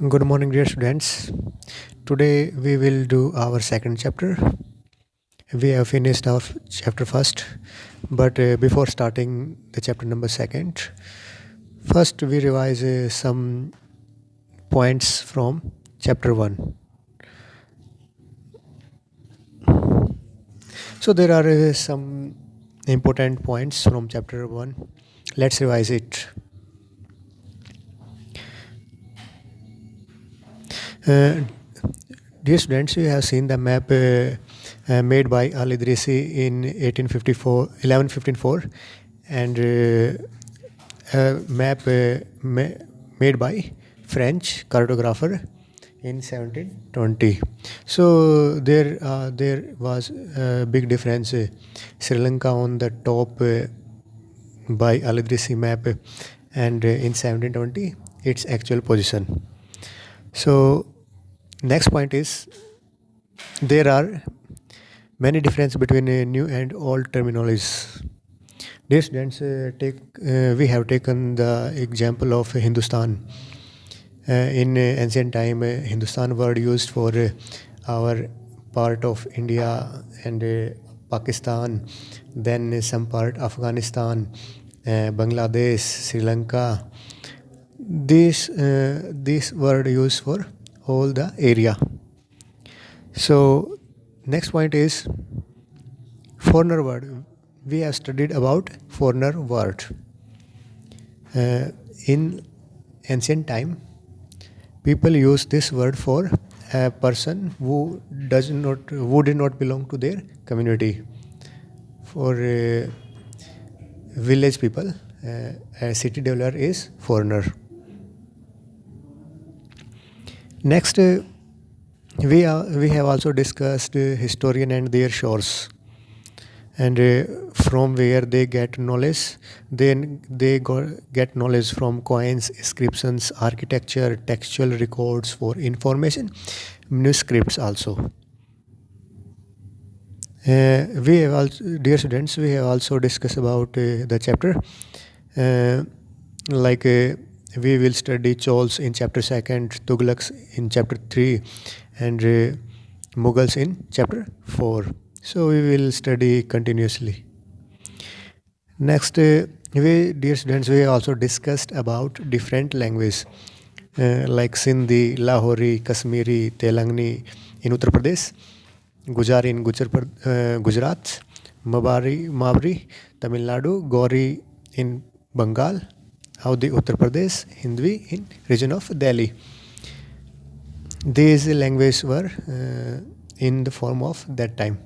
Good morning, dear students. Today we will do our second chapter. We have finished our chapter first, but before starting the chapter number second, first we revise some points from chapter one. So there are some important points from chapter one. Let's revise it. Uh, Dear students, you have seen the map made by Al Idrisi in 1154 and a map made by French cartographer in 1720. So there was a big difference. Sri Lanka on the top by Al Idrisi map and in 1720 its actual position. So next point is there are many differences between new and old terminologies. Dear students, we have taken the example of Hindustan. In ancient time, Hindustan word used for our part of India and Pakistan, then some part Afghanistan, Bangladesh, Sri Lanka. This word used for all the area. So next point is foreigner word. We have studied about foreigner word. In ancient time, people use this word for a person who did not belong to their community. For village people, a city dweller is foreigner. Next, we have also discussed historian and their shores, and from where they get knowledge. Then get knowledge from coins, inscriptions, architecture, textual records for information, manuscripts also. We have also, dear students, we have also discussed about the chapter. Uh, like we will study Chols in chapter second, Tughlaqs in chapter 3, and Mughals in chapter 4. So we will study continuously. Next, dear students, we also discussed about different languages like Sindhi, Lahori, Kashmiri, Telangani in Uttar Pradesh, Gujar in Gujarat, Mabari, Tamil Nadu, Gauri in Bengal, Awadhi, Uttar Pradesh, Hindvi in region of Delhi. These languages were in the form of that time.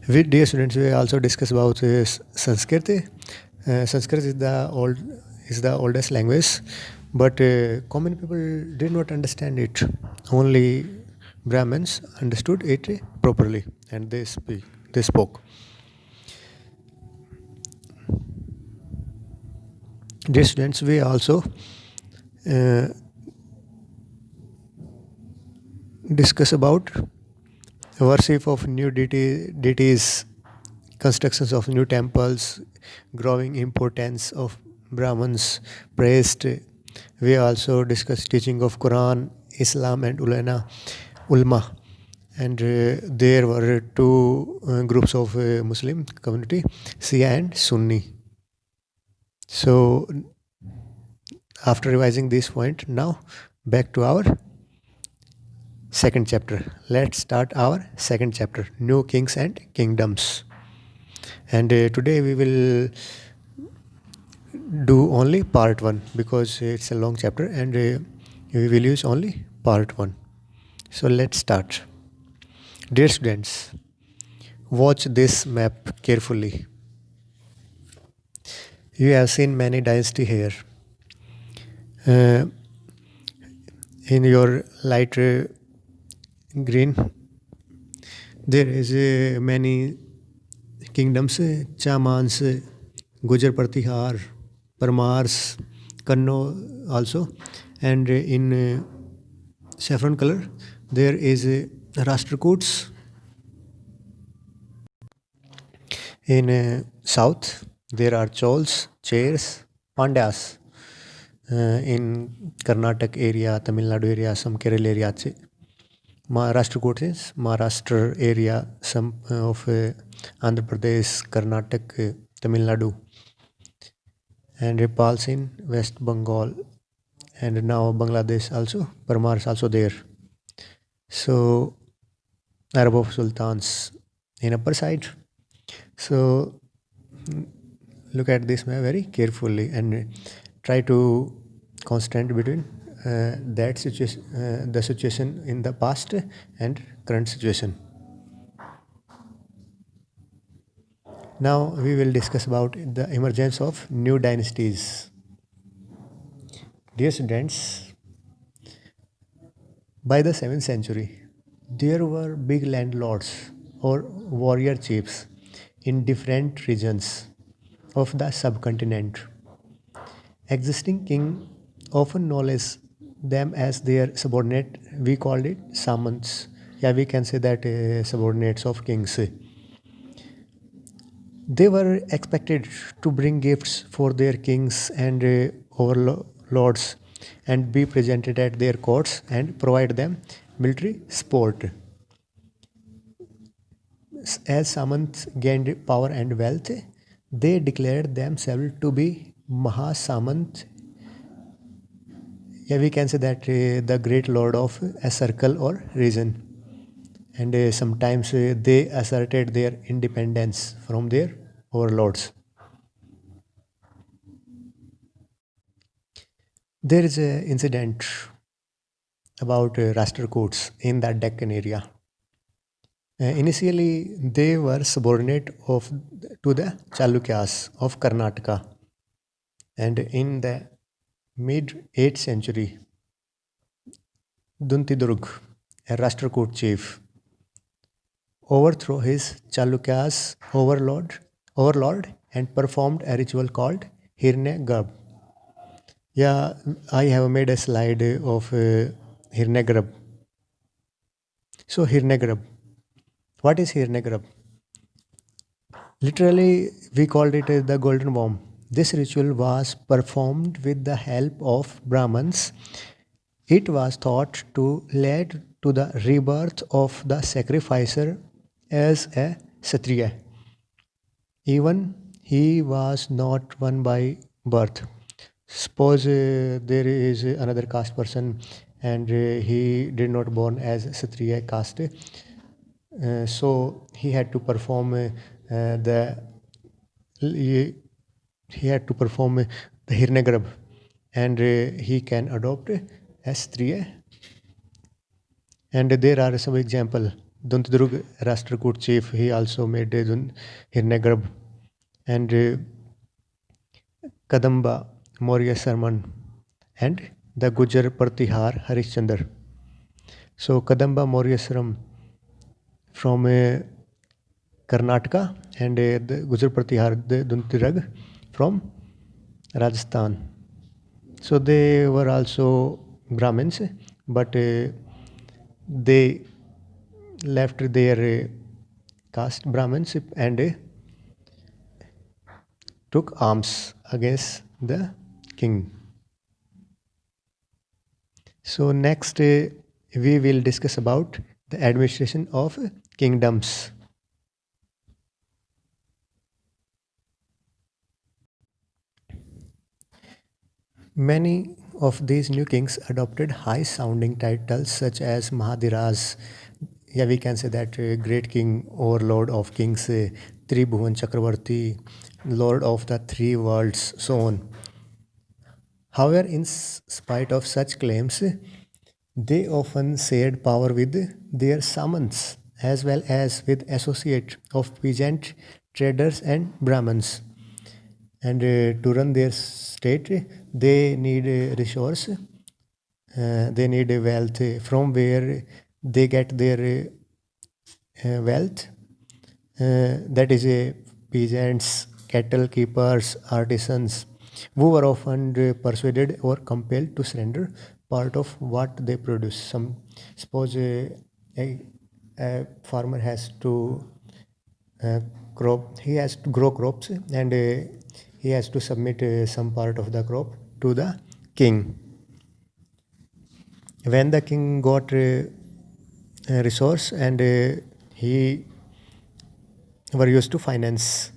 With dear students, we also discuss about Sanskrit. Sanskrit is the oldest language, but common people did not understand it. Only Brahmins understood it properly, and they spoke. Dear students, we also uh, discuss about worship of new deities, constructions of new temples, growing importance of Brahmins praised. We also discuss teaching of Quran, Islam, and Ulma. And there were two groups of Muslim community, Shia and Sunni. So after revising this point, now back to our second chapter. Let's start our second chapter, New Kings and Kingdoms. And today we will do only part 1 because it's a long chapter and we will use only part 1. So let's start. Dear students, watch this map carefully. You have seen many dynasty here. Uh, in your light green, there is many kingdoms, Chamans, Gujar Pratihar, Parmars, Kanno also, and in saffron color there is Rashtrakuts. In south there are Chols, Chairs, Pandyas. in Karnataka area, Tamil Nadu area, some Kerala area আছে. Rashtrakoot is Maharashtra area, some of Andhra Pradesh, Karnataka, Tamil Nadu, and Nepal's in West Bengal, and now Bangladesh also. Parmar is also there. So Arab of Sultans in upper side. So look at this map very carefully and try to constant between that situation, the situation in the past and current situation. Now we will discuss about the emergence of new dynasties. Dear students, by the 7th century, there were big landlords or warrior chiefs in different regions of the subcontinent. Existing king often acknowledge them as their subordinate. We called it samants. Yeah, we can say that subordinates of kings. They were expected to bring gifts for their kings and overlords and be presented at their courts and provide them military support. As Samants gained power and wealth, they declared themselves to be Mahasamant. Yeah, we can say that the great lord of a circle or region. And sometimes they asserted their independence from their overlords. There is an incident about Rashtrakuts in that Deccan area. Initially, they were subordinate to the Chalukyas of Karnataka, and in the mid 8th century, Duntidurg, a Rashtrakoot chief, overthrew his Chalukyas overlord and performed a ritual called Hirne Garbh. Yeah, I have made a slide of Hirne Garbh. So Hirne Garbh. What is Hirne Garbh? Literally, we called it the golden worm. This ritual was performed with the help of Brahmins. It was thought to lead to the rebirth of the sacrificer as a Kshatriya. Even he was not one by birth. Suppose there is another caste person and he did not born as Kshatriya caste. So he had to perform the he, he had to perform the Hirnagrab and he can adopt as 3A. And there are some example. Duntadurg Rashtrakoot chief, he also made Hirnagrab. And Kadamba Maurya Sarman and the Gujar Pratihar Harishchandar. So Kadamba Maurya Saram from Karnataka and the Gujar Pratihar the Duntirag from Rajasthan. So they were also Brahmins, but they left their caste Brahmins and took arms against the king. So next we will discuss about the administration of kingdoms. Many of these new kings adopted high sounding titles such as Mahadiraj. Yeah, we can say that great king, overlord of kings, Tribhuvan Chakravarti, lord of the three worlds, so on. However, in spite of such claims, they often shared power with their samants as well as with associates of peasant traders and Brahmins. And to run their state, they need a resource, they need a wealth from where they get their wealth. That is a peasants, cattle keepers, artisans, who were often persuaded or compelled to surrender part of what they produce. Some suppose a farmer has to uh, he has to grow crops and he has to submit some part of the crop to the king. When the king got a resource and he were used to finance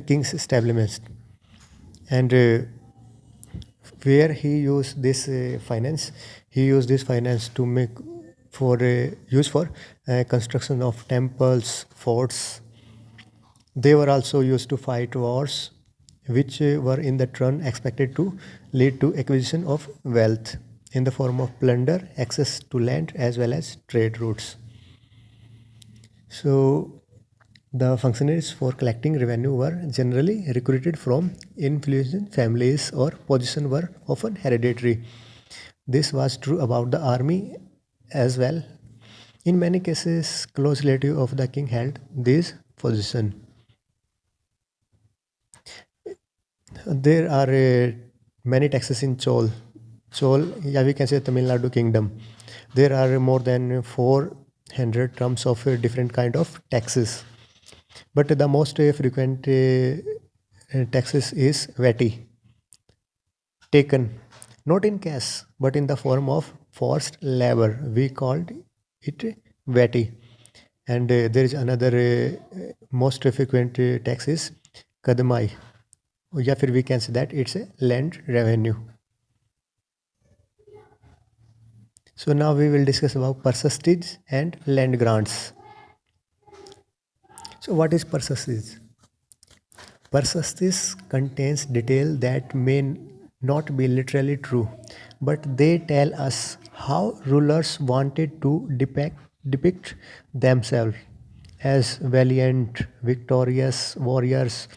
king's establishment, and where he used this finance, he used this finance to make for use for construction of temples, forts. They were also used to fight wars, which were in the turn expected to lead to acquisition of wealth in the form of plunder, access to land, as well as trade routes. So, the functionaries for collecting revenue were generally recruited from influential families or positions were often hereditary. This was true about the army as well. In many cases, close relative of the king held this position. There are many taxes in Chol. Yeah, we can say Tamil Nadu kingdom. There are more than 400 terms of different kind of taxes. But the most frequent taxes is vati, taken not in cash but in the form of forced labor. We called it vati. And there is another most frequent tax is kadamai. या फिर we can say that it's a land revenue. So now we will discuss about percentage and land grants. So what is percentage? Percentage contains detail that may not be literally true, but they tell us how rulers wanted to depict themselves as valiant, victorious warriors.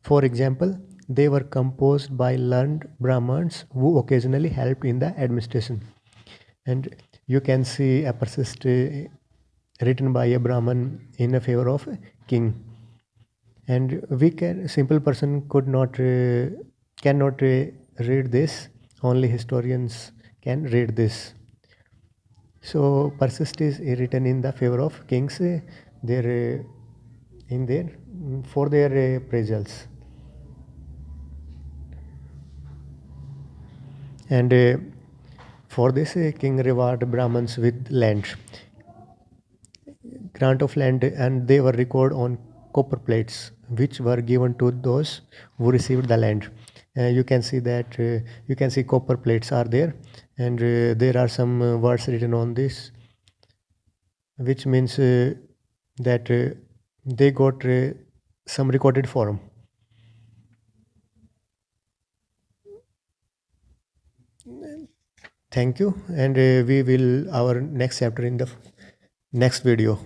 For example, they were composed by learned Brahmins who occasionally helped in the administration. And you can see a persist written by a Brahmin in a favor of a king. And we can simple person could not cannot read this. Only historians can read this. So persist is written in the favor of kings. Their in their for their appraisals. And for this, king reward Brahmins with land, grant of land, and they were recorded on copper plates, which were given to those who received the land. You can see that you can see copper plates are there, and there are some words written on this, which means that they got some recorded form. Thank you, and we will our next chapter in the next video.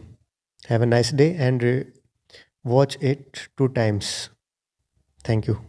Have a nice day and watch it 2 times. Thank you.